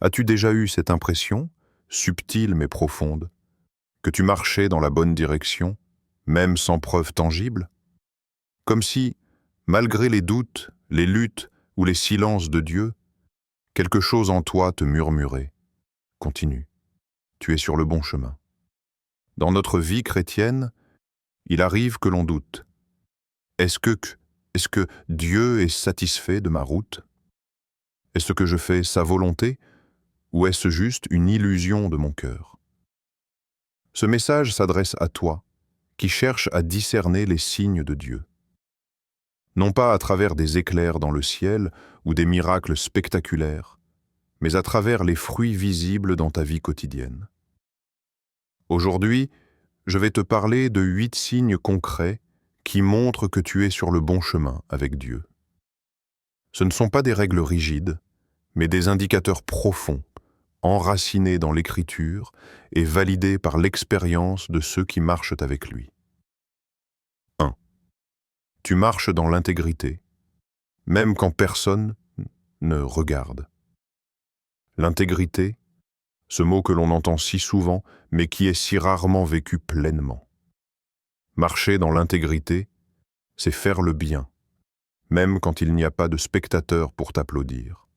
As-tu déjà eu cette impression, subtile mais profonde, que tu marchais dans la bonne direction, même sans preuve tangible? Comme si, malgré les doutes, les luttes ou les silences de Dieu, quelque chose en toi te murmurait. Continue, tu es sur le bon chemin. Dans notre vie chrétienne, il arrive que l'on doute. Est-ce que, est-ce que Dieu est satisfait de ma route? Est-ce que je fais sa volonté ou est-ce juste une illusion de mon cœur? Ce message s'adresse à toi, qui cherches à discerner les signes de Dieu. Non pas à travers des éclairs dans le ciel ou des miracles spectaculaires, mais à travers les fruits visibles dans ta vie quotidienne. Aujourd'hui, je vais te parler de 8 signes concrets qui montrent que tu es sur le bon chemin avec Dieu. Ce ne sont pas des règles rigides, mais des indicateurs profonds, enracinés dans l'Écriture et validés par l'expérience de ceux qui marchent avec lui. 1. Tu marches dans l'intégrité, même quand personne ne regarde. L'intégrité, ce mot que l'on entend si souvent, mais qui est si rarement vécu pleinement. Marcher dans l'intégrité, c'est faire le bien, même quand il n'y a pas de spectateurs pour t'applaudir.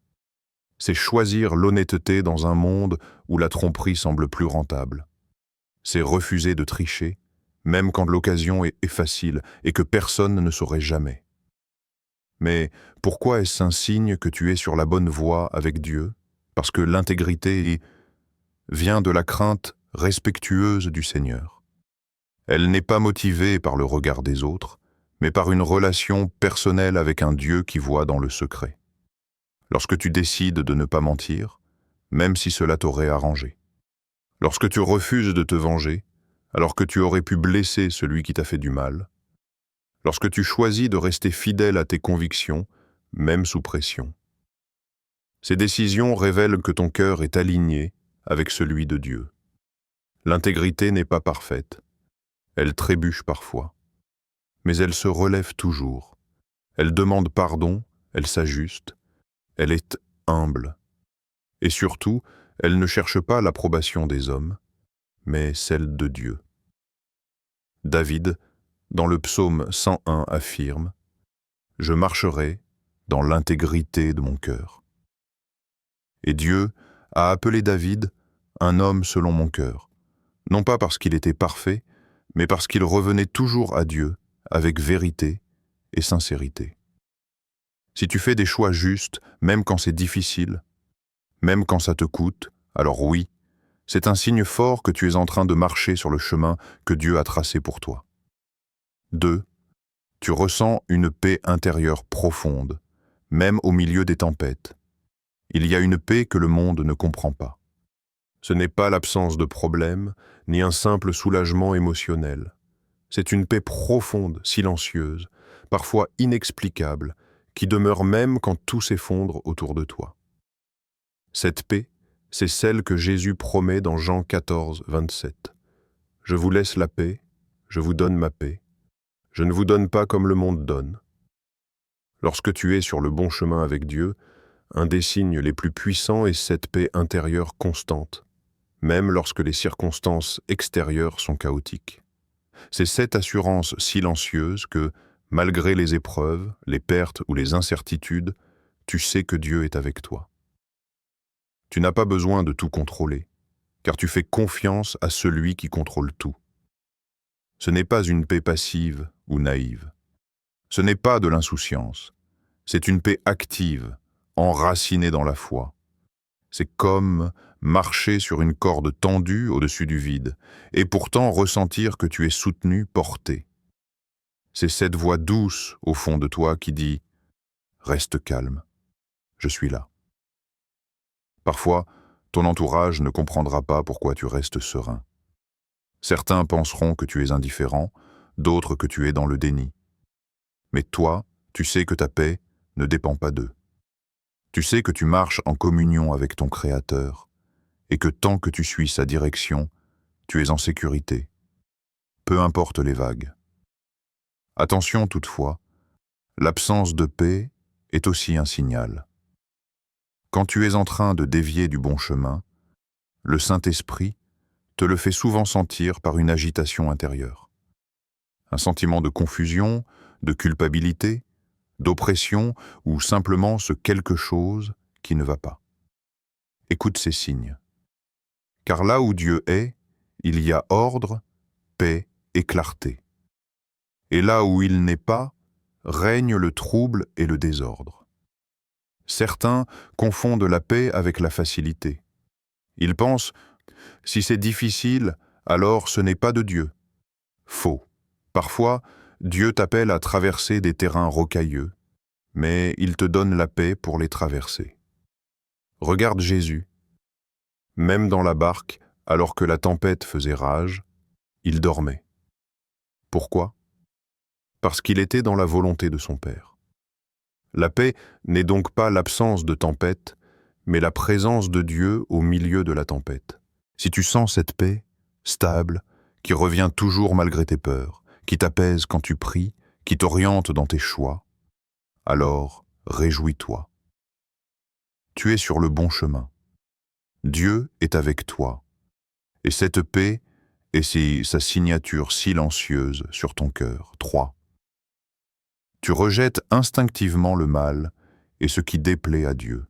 C'est choisir l'honnêteté dans un monde où la tromperie semble plus rentable. C'est refuser de tricher, même quand l'occasion est facile et que personne ne saurait jamais. Mais pourquoi est-ce un signe que tu es sur la bonne voie avec Dieu? Parce que l'intégrité vient de la crainte respectueuse du Seigneur. Elle n'est pas motivée par le regard des autres, mais par une relation personnelle avec un Dieu qui voit dans le secret. Lorsque tu décides de ne pas mentir, même si cela t'aurait arrangé. Lorsque tu refuses de te venger, alors que tu aurais pu blesser celui qui t'a fait du mal. Lorsque tu choisis de rester fidèle à tes convictions, même sous pression. Ces décisions révèlent que ton cœur est aligné avec celui de Dieu. L'intégrité n'est pas parfaite. Elle trébuche parfois. Mais elle se relève toujours. Elle demande pardon, elle s'ajuste. Elle est humble. Et surtout, elle ne cherche pas l'approbation des hommes, mais celle de Dieu. David, dans le psaume 101, affirme « Je marcherai dans l'intégrité de mon cœur ». Et Dieu a appelé David un homme selon mon cœur, non pas parce qu'il était parfait, mais parce qu'il revenait toujours à Dieu avec vérité et sincérité. Si tu fais des choix justes, même quand c'est difficile, même quand ça te coûte, alors oui, c'est un signe fort que tu es en train de marcher sur le chemin que Dieu a tracé pour toi. 2. Tu ressens une paix intérieure profonde, même au milieu des tempêtes. Il y a une paix que le monde ne comprend pas. Ce n'est pas l'absence de problèmes, ni un simple soulagement émotionnel. C'est une paix profonde, silencieuse, parfois inexplicable, qui demeure même quand tout s'effondre autour de toi. Cette paix, c'est celle que Jésus promet dans Jean 14, 27. « Je vous laisse la paix, je vous donne ma paix. Je ne vous donne pas comme le monde donne. » Lorsque tu es sur le bon chemin avec Dieu, un des signes les plus puissants est cette paix intérieure constante, même lorsque les circonstances extérieures sont chaotiques. C'est cette assurance silencieuse que, malgré les épreuves, les pertes ou les incertitudes, tu sais que Dieu est avec toi. Tu n'as pas besoin de tout contrôler, car tu fais confiance à celui qui contrôle tout. Ce n'est pas une paix passive ou naïve. Ce n'est pas de l'insouciance. C'est une paix active, enracinée dans la foi. C'est comme marcher sur une corde tendue au-dessus du vide, et pourtant ressentir que tu es soutenu, porté. C'est cette voix douce au fond de toi qui dit « Reste calme, je suis là ». Parfois, ton entourage ne comprendra pas pourquoi tu restes serein. Certains penseront que tu es indifférent, d'autres que tu es dans le déni. Mais toi, tu sais que ta paix ne dépend pas d'eux. Tu sais que tu marches en communion avec ton Créateur et que tant que tu suis sa direction, tu es en sécurité, peu importe les vagues. Attention toutefois, l'absence de paix est aussi un signal. Quand tu es en train de dévier du bon chemin, le Saint-Esprit te le fait souvent sentir par une agitation intérieure. Un sentiment de confusion, de culpabilité, d'oppression ou simplement ce quelque chose qui ne va pas. Écoute ces signes. Car là où Dieu est, il y a ordre, paix et clarté. Et là où il n'est pas, règne le trouble et le désordre. Certains confondent la paix avec la facilité. Ils pensent, si c'est difficile, alors ce n'est pas de Dieu. Faux. Parfois, Dieu t'appelle à traverser des terrains rocailleux, mais il te donne la paix pour les traverser. Regarde Jésus. Même dans la barque, alors que la tempête faisait rage, il dormait. Pourquoi? Parce qu'il était dans la volonté de son Père. La paix n'est donc pas l'absence de tempête, mais la présence de Dieu au milieu de la tempête. Si tu sens cette paix, stable, qui revient toujours malgré tes peurs, qui t'apaise quand tu pries, qui t'oriente dans tes choix, alors réjouis-toi. Tu es sur le bon chemin. Dieu est avec toi, et cette paix est sa signature silencieuse sur ton cœur. 3. Tu rejettes instinctivement le mal et ce qui déplaît à Dieu.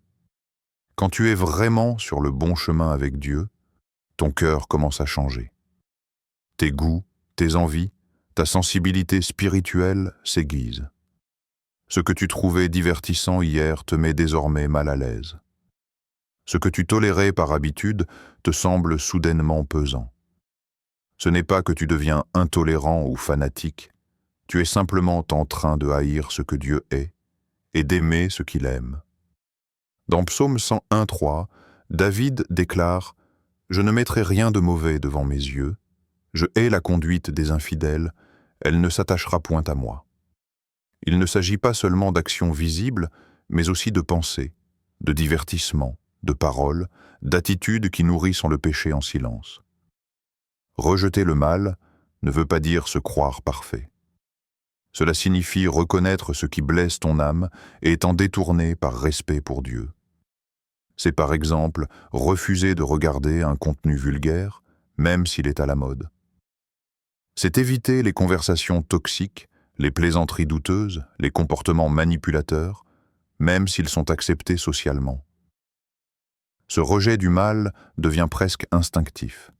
Quand tu es vraiment sur le bon chemin avec Dieu, ton cœur commence à changer. Tes goûts, tes envies, ta sensibilité spirituelle s'aiguisent. Ce que tu trouvais divertissant hier te met désormais mal à l'aise. Ce que tu tolérais par habitude te semble soudainement pesant. Ce n'est pas que tu deviens intolérant ou fanatique, tu es simplement en train de haïr ce que Dieu est et d'aimer ce qu'il aime. Dans Psaume 101:3, David déclare « Je ne mettrai rien de mauvais devant mes yeux, je hais la conduite des infidèles, elle ne s'attachera point à moi. » Il ne s'agit pas seulement d'actions visibles, mais aussi de pensées, de divertissements, de paroles, d'attitudes qui nourrissent le péché en silence. Rejeter le mal ne veut pas dire se croire parfait. Cela signifie reconnaître ce qui blesse ton âme et t'en détourner par respect pour Dieu. C'est par exemple refuser de regarder un contenu vulgaire, même s'il est à la mode. C'est éviter les conversations toxiques, les plaisanteries douteuses, les comportements manipulateurs, même s'ils sont acceptés socialement. Ce rejet du mal devient presque instinctif.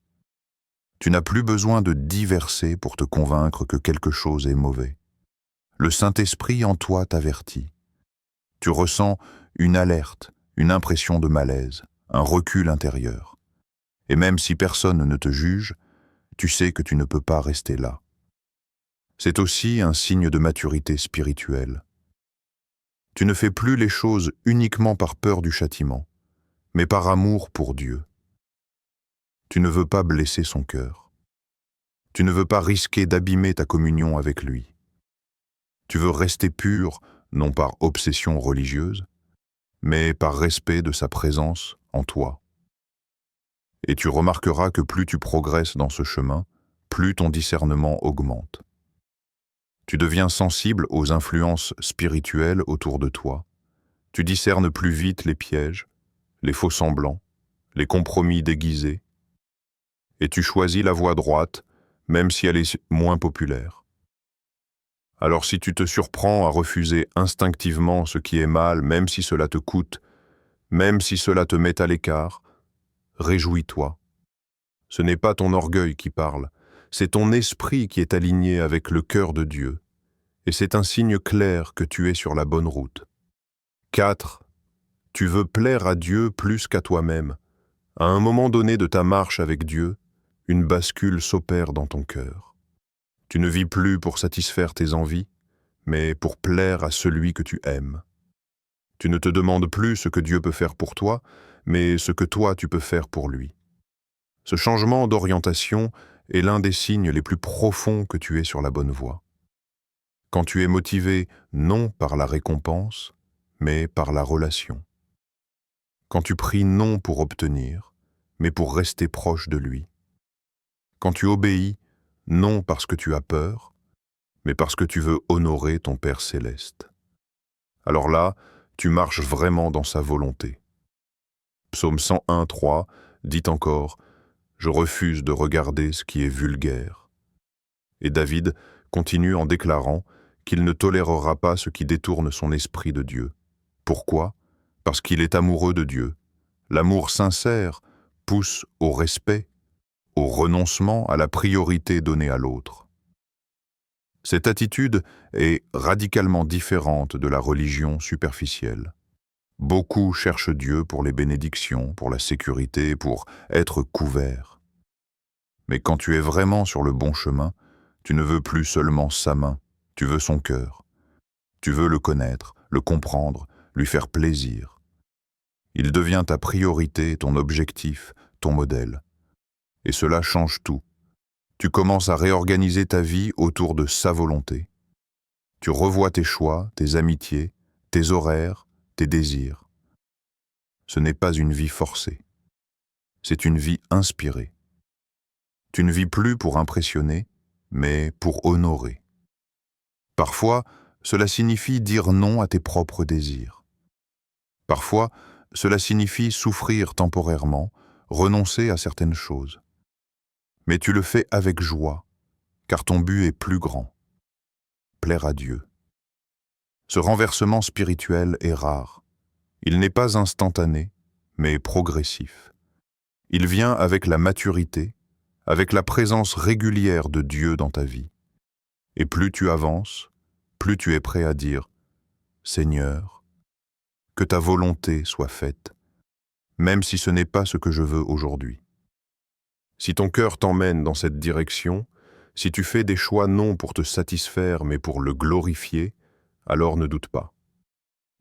Tu n'as plus besoin de diverser pour te convaincre que quelque chose est mauvais. Le Saint-Esprit en toi t'avertit. Tu ressens une alerte, une impression de malaise, un recul intérieur. Et même si personne ne te juge, tu sais que tu ne peux pas rester là. C'est aussi un signe de maturité spirituelle. Tu ne fais plus les choses uniquement par peur du châtiment, mais par amour pour Dieu. Tu ne veux pas blesser son cœur. Tu ne veux pas risquer d'abîmer ta communion avec lui. Tu veux rester pur, non par obsession religieuse, mais par respect de sa présence en toi. Et tu remarqueras que plus tu progresses dans ce chemin, plus ton discernement augmente. Tu deviens sensible aux influences spirituelles autour de toi. Tu discernes plus vite les pièges, les faux-semblants, les compromis déguisés. Et tu choisis la voie droite, même si elle est moins populaire. Alors si tu te surprends à refuser instinctivement ce qui est mal, même si cela te coûte, même si cela te met à l'écart, réjouis-toi. Ce n'est pas ton orgueil qui parle, c'est ton esprit qui est aligné avec le cœur de Dieu. Et c'est un signe clair que tu es sur la bonne route. 4. Tu veux plaire à Dieu plus qu'à toi-même. À un moment donné de ta marche avec Dieu, une bascule s'opère dans ton cœur. Tu ne vis plus pour satisfaire tes envies, mais pour plaire à celui que tu aimes. Tu ne te demandes plus ce que Dieu peut faire pour toi, mais ce que toi tu peux faire pour lui. Ce changement d'orientation est l'un des signes les plus profonds que tu es sur la bonne voie. Quand tu es motivé non par la récompense, mais par la relation. Quand tu pries non pour obtenir, mais pour rester proche de lui. Quand tu obéis, non parce que tu as peur, mais parce que tu veux honorer ton Père céleste. Alors là, tu marches vraiment dans sa volonté. Psaume 101, 3 dit encore « Je refuse de regarder ce qui est vulgaire ». Et David continue en déclarant qu'il ne tolérera pas ce qui détourne son esprit de Dieu. Pourquoi? Parce qu'il est amoureux de Dieu. L'amour sincère pousse au respect, au renoncement, à la priorité donnée à l'autre. Cette attitude est radicalement différente de la religion superficielle. Beaucoup cherchent Dieu pour les bénédictions, pour la sécurité, pour être couverts. Mais quand tu es vraiment sur le bon chemin, tu ne veux plus seulement sa main, tu veux son cœur. Tu veux le connaître, le comprendre, lui faire plaisir. Il devient ta priorité, ton objectif, ton modèle. Et cela change tout. Tu commences à réorganiser ta vie autour de sa volonté. Tu revois tes choix, tes amitiés, tes horaires, tes désirs. Ce n'est pas une vie forcée. C'est une vie inspirée. Tu ne vis plus pour impressionner, mais pour honorer. Parfois, cela signifie dire non à tes propres désirs. Parfois, cela signifie souffrir temporairement, renoncer à certaines choses. Mais tu le fais avec joie, car ton but est plus grand. Plaire à Dieu. Ce renversement spirituel est rare. Il n'est pas instantané, mais progressif. Il vient avec la maturité, avec la présence régulière de Dieu dans ta vie. Et plus tu avances, plus tu es prêt à dire « Seigneur, que ta volonté soit faite, même si ce n'est pas ce que je veux aujourd'hui. » Si ton cœur t'emmène dans cette direction, si tu fais des choix non pour te satisfaire mais pour le glorifier, alors ne doute pas.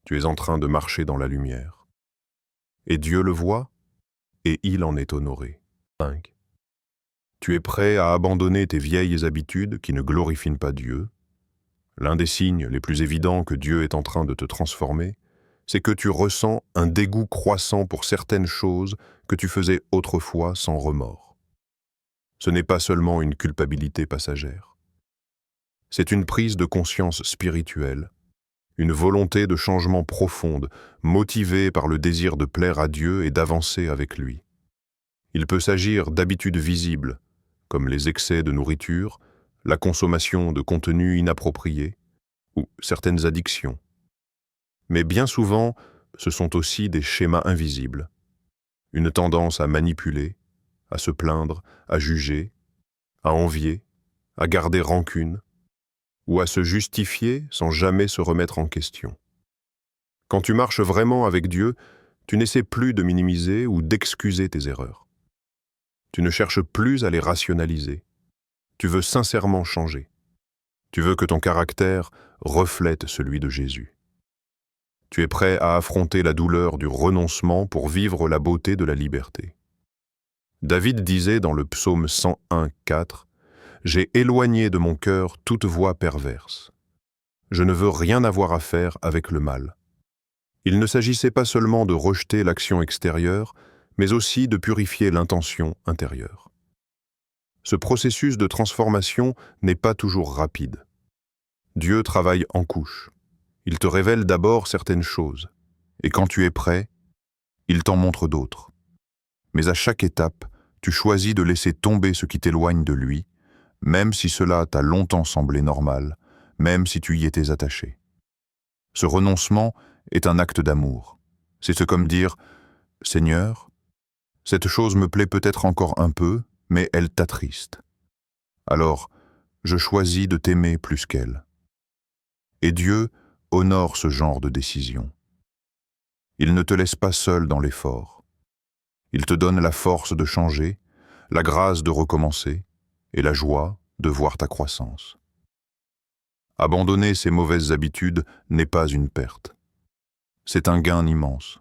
Tu es en train de marcher dans la lumière. Et Dieu le voit, et il en est honoré. 5. Tu es prêt à abandonner tes vieilles habitudes qui ne glorifient pas Dieu. L'un des signes les plus évidents que Dieu est en train de te transformer, c'est que tu ressens un dégoût croissant pour certaines choses que tu faisais autrefois sans remords. Ce n'est pas seulement une culpabilité passagère. C'est une prise de conscience spirituelle, une volonté de changement profonde, motivée par le désir de plaire à Dieu et d'avancer avec lui. Il peut s'agir d'habitudes visibles, comme les excès de nourriture, la consommation de contenus inappropriés ou certaines addictions. Mais bien souvent, ce sont aussi des schémas invisibles, une tendance à manipuler, à se plaindre, à juger, à envier, à garder rancune, ou à se justifier sans jamais se remettre en question. Quand tu marches vraiment avec Dieu, tu n'essaies plus de minimiser ou d'excuser tes erreurs. Tu ne cherches plus à les rationaliser. Tu veux sincèrement changer. Tu veux que ton caractère reflète celui de Jésus. Tu es prêt à affronter la douleur du renoncement pour vivre la beauté de la liberté. David disait dans le psaume 101, 4 « J'ai éloigné de mon cœur toute voie perverse. Je ne veux rien avoir à faire avec le mal. » Il ne s'agissait pas seulement de rejeter l'action extérieure, mais aussi de purifier l'intention intérieure. Ce processus de transformation n'est pas toujours rapide. Dieu travaille en couches. Il te révèle d'abord certaines choses, et quand tu es prêt, il t'en montre d'autres. Mais à chaque étape, tu choisis de laisser tomber ce qui t'éloigne de lui, même si cela t'a longtemps semblé normal, même si tu y étais attaché. Ce renoncement est un acte d'amour. C'est comme dire « Seigneur, cette chose me plaît peut-être encore un peu, mais elle t'attriste. Alors, je choisis de t'aimer plus qu'elle. » Et Dieu honore ce genre de décision. Il ne te laisse pas seul dans l'effort. Il te donne la force de changer, la grâce de recommencer et la joie de voir ta croissance. Abandonner ces mauvaises habitudes n'est pas une perte. C'est un gain immense.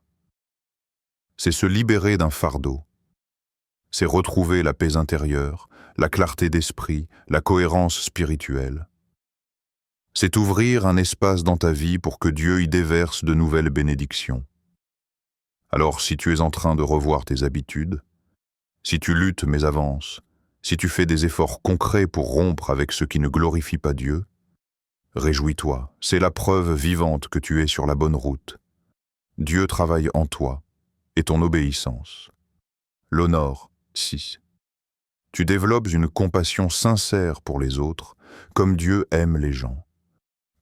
C'est se libérer d'un fardeau. C'est retrouver la paix intérieure, la clarté d'esprit, la cohérence spirituelle. C'est ouvrir un espace dans ta vie pour que Dieu y déverse de nouvelles bénédictions. Alors si tu es en train de revoir tes habitudes, si tu luttes mais avances, si tu fais des efforts concrets pour rompre avec ce qui ne glorifie pas Dieu, réjouis-toi, c'est la preuve vivante que tu es sur la bonne route. Dieu travaille en toi, et ton obéissance. L'honore, 6. Tu développes une compassion sincère pour les autres, comme Dieu aime les gens.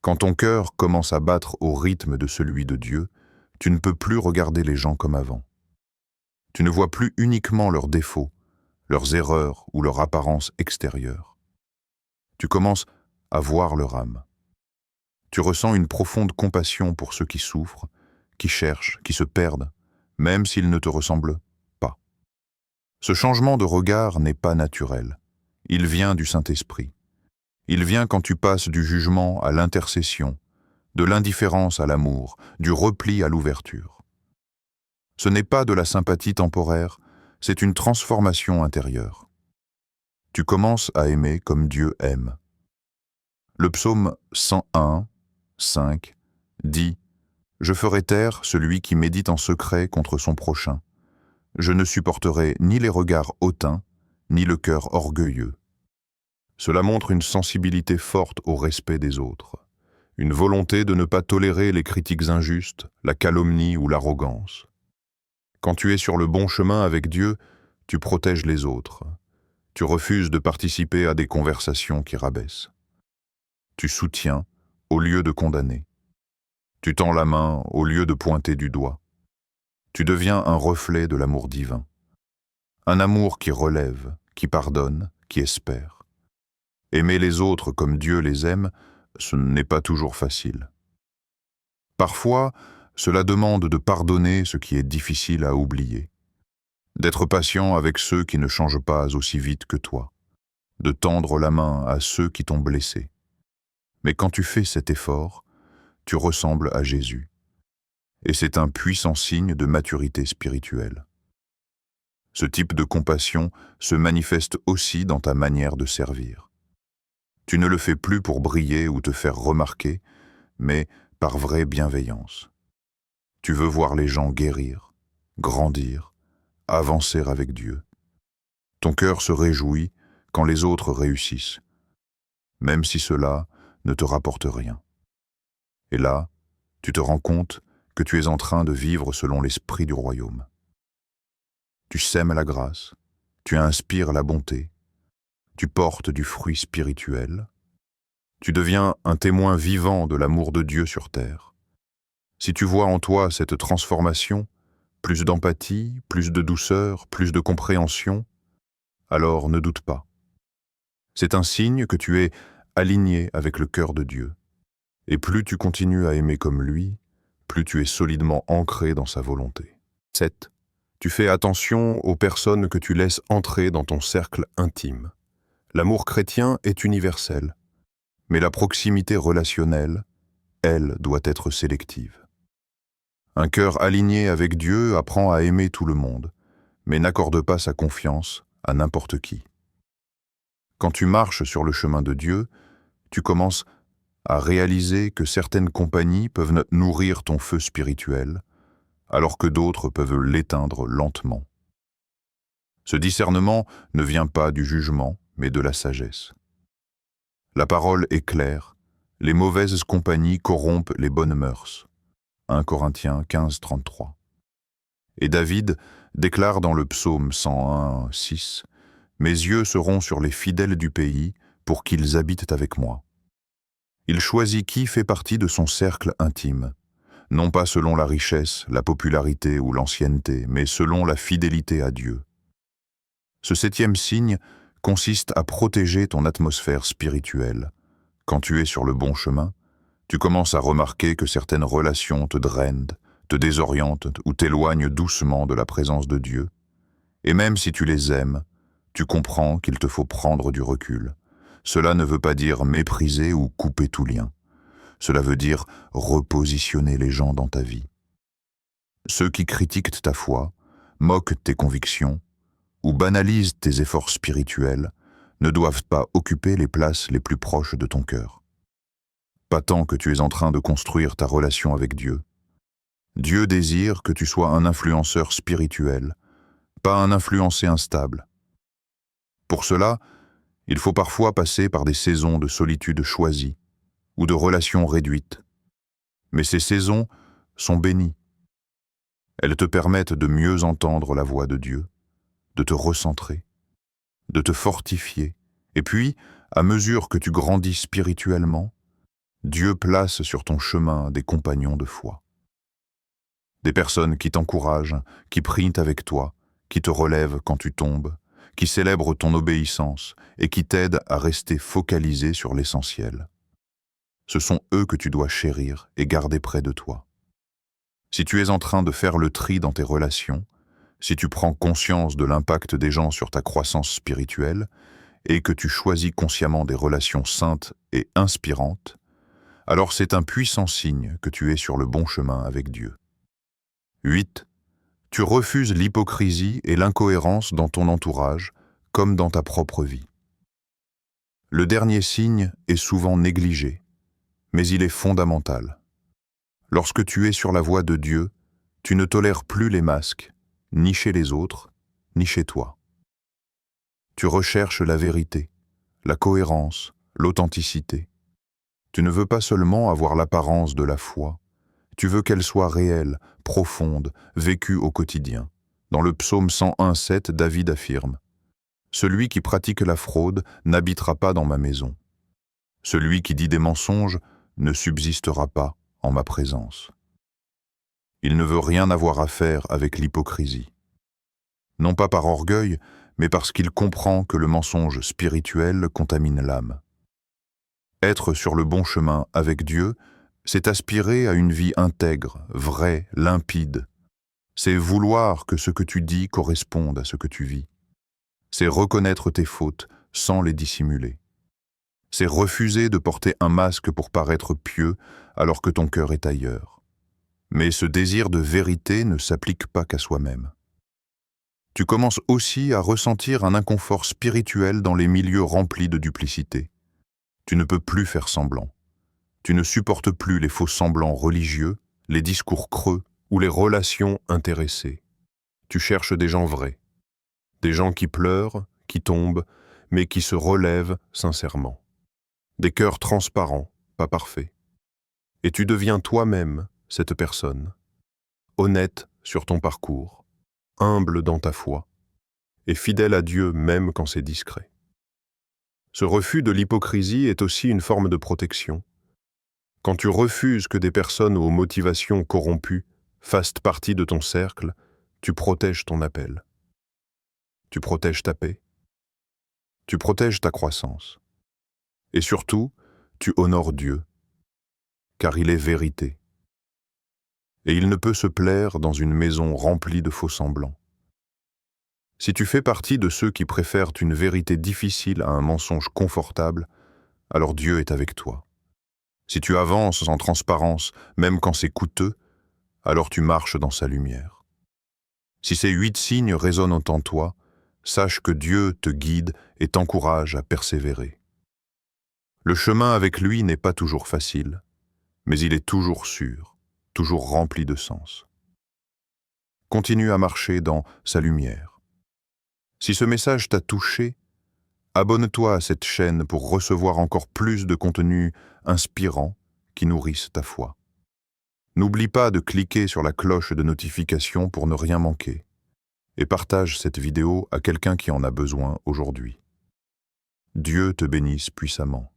Quand ton cœur commence à battre au rythme de celui de Dieu, tu ne peux plus regarder les gens comme avant. Tu ne vois plus uniquement leurs défauts, leurs erreurs ou leur apparence extérieure. Tu commences à voir leur âme. Tu ressens une profonde compassion pour ceux qui souffrent, qui cherchent, qui se perdent, même s'ils ne te ressemblent pas. Ce changement de regard n'est pas naturel. Il vient du Saint-Esprit. Il vient quand tu passes du jugement à l'intercession, de l'indifférence à l'amour, du repli à l'ouverture. Ce n'est pas de la sympathie temporaire, c'est une transformation intérieure. Tu commences à aimer comme Dieu aime. Le psaume 101, 5 dit « Je ferai taire celui qui médite en secret contre son prochain. Je ne supporterai ni les regards hautains, ni le cœur orgueilleux. » Cela montre une sensibilité forte au respect des autres, une volonté de ne pas tolérer les critiques injustes, la calomnie ou l'arrogance. Quand tu es sur le bon chemin avec Dieu, tu protèges les autres. Tu refuses de participer à des conversations qui rabaissent. Tu soutiens au lieu de condamner. Tu tends la main au lieu de pointer du doigt. Tu deviens un reflet de l'amour divin. Un amour qui relève, qui pardonne, qui espère. Aimer les autres comme Dieu les aime, ce n'est pas toujours facile. Parfois, cela demande de pardonner ce qui est difficile à oublier, d'être patient avec ceux qui ne changent pas aussi vite que toi, de tendre la main à ceux qui t'ont blessé. Mais quand tu fais cet effort, tu ressembles à Jésus. Et c'est un puissant signe de maturité spirituelle. Ce type de compassion se manifeste aussi dans ta manière de servir. Tu ne le fais plus pour briller ou te faire remarquer, mais par vraie bienveillance. Tu veux voir les gens guérir, grandir, avancer avec Dieu. Ton cœur se réjouit quand les autres réussissent, même si cela ne te rapporte rien. Et là, tu te rends compte que tu es en train de vivre selon l'esprit du royaume. Tu sèmes la grâce, tu inspires la bonté, tu portes du fruit spirituel, tu deviens un témoin vivant de l'amour de Dieu sur terre. Si tu vois en toi cette transformation, plus d'empathie, plus de douceur, plus de compréhension, alors ne doute pas. C'est un signe que tu es aligné avec le cœur de Dieu. Et plus tu continues à aimer comme lui, plus tu es solidement ancré dans sa volonté. 7. Tu fais attention aux personnes que tu laisses entrer dans ton cercle intime. L'amour chrétien est universel, mais la proximité relationnelle, elle, doit être sélective. Un cœur aligné avec Dieu apprend à aimer tout le monde, mais n'accorde pas sa confiance à n'importe qui. Quand tu marches sur le chemin de Dieu, tu commences à réaliser que certaines compagnies peuvent nourrir ton feu spirituel, alors que d'autres peuvent l'éteindre lentement. Ce discernement ne vient pas du jugement, mais de la sagesse. La parole est claire, les mauvaises compagnies corrompent les bonnes mœurs. 1 Corinthiens 15, 33. Et David déclare dans le psaume 101, 6 « Mes yeux seront sur les fidèles du pays pour qu'ils habitent avec moi. » Il choisit qui fait partie de son cercle intime, non pas selon la richesse, la popularité ou l'ancienneté, mais selon la fidélité à Dieu. Ce 7e signe consiste à protéger ton atmosphère spirituelle. Quand tu es sur le bon chemin, tu commences à remarquer que certaines relations te drainent, te désorientent ou t'éloignent doucement de la présence de Dieu. Et même si tu les aimes, tu comprends qu'il te faut prendre du recul. Cela ne veut pas dire mépriser ou couper tout lien. Cela veut dire repositionner les gens dans ta vie. Ceux qui critiquent ta foi, moquent tes convictions ou banalisent tes efforts spirituels ne doivent pas occuper les places les plus proches de ton cœur. Pas tant que tu es en train de construire ta relation avec Dieu. Dieu désire que tu sois un influenceur spirituel, pas un influencé instable. Pour cela, il faut parfois passer par des saisons de solitude choisies ou de relations réduites. Mais ces saisons sont bénies. Elles te permettent de mieux entendre la voix de Dieu, de te recentrer, de te fortifier, et puis, à mesure que tu grandis spirituellement, Dieu place sur ton chemin des compagnons de foi. Des personnes qui t'encouragent, qui prient avec toi, qui te relèvent quand tu tombes, qui célèbrent ton obéissance et qui t'aident à rester focalisé sur l'essentiel. Ce sont eux que tu dois chérir et garder près de toi. Si tu es en train de faire le tri dans tes relations, si tu prends conscience de l'impact des gens sur ta croissance spirituelle et que tu choisis consciemment des relations saintes et inspirantes, alors c'est un puissant signe que tu es sur le bon chemin avec Dieu. 8. Tu refuses l'hypocrisie et l'incohérence dans ton entourage, comme dans ta propre vie. Le dernier signe est souvent négligé, mais il est fondamental. Lorsque tu es sur la voie de Dieu, tu ne tolères plus les masques, ni chez les autres, ni chez toi. Tu recherches la vérité, la cohérence, l'authenticité. Tu ne veux pas seulement avoir l'apparence de la foi, tu veux qu'elle soit réelle, profonde, vécue au quotidien. Dans le psaume 101:7, David affirme « Celui qui pratique la fraude n'habitera pas dans ma maison. Celui qui dit des mensonges ne subsistera pas en ma présence. » Il ne veut rien avoir à faire avec l'hypocrisie. Non pas par orgueil, mais parce qu'il comprend que le mensonge spirituel contamine l'âme. Être sur le bon chemin avec Dieu, c'est aspirer à une vie intègre, vraie, limpide. C'est vouloir que ce que tu dis corresponde à ce que tu vis. C'est reconnaître tes fautes sans les dissimuler. C'est refuser de porter un masque pour paraître pieux alors que ton cœur est ailleurs. Mais ce désir de vérité ne s'applique pas qu'à soi-même. Tu commences aussi à ressentir un inconfort spirituel dans les milieux remplis de duplicité. Tu ne peux plus faire semblant. Tu ne supportes plus les faux semblants religieux, les discours creux ou les relations intéressées. Tu cherches des gens vrais, des gens qui pleurent, qui tombent, mais qui se relèvent sincèrement. Des cœurs transparents, pas parfaits. Et tu deviens toi-même cette personne, honnête sur ton parcours, humble dans ta foi, et fidèle à Dieu même quand c'est discret. Ce refus de l'hypocrisie est aussi une forme de protection. Quand tu refuses que des personnes aux motivations corrompues fassent partie de ton cercle, tu protèges ton appel. Tu protèges ta paix. Tu protèges ta croissance. Et surtout, tu honores Dieu, car il est vérité. Et il ne peut se plaire dans une maison remplie de faux-semblants. Si tu fais partie de ceux qui préfèrent une vérité difficile à un mensonge confortable, alors Dieu est avec toi. Si tu avances en transparence, même quand c'est coûteux, alors tu marches dans sa lumière. Si ces 8 signes résonnent en toi, sache que Dieu te guide et t'encourage à persévérer. Le chemin avec lui n'est pas toujours facile, mais il est toujours sûr, toujours rempli de sens. Continue à marcher dans sa lumière. Si ce message t'a touché, abonne-toi à cette chaîne pour recevoir encore plus de contenus inspirants qui nourrissent ta foi. N'oublie pas de cliquer sur la cloche de notification pour ne rien manquer et partage cette vidéo à quelqu'un qui en a besoin aujourd'hui. Dieu te bénisse puissamment.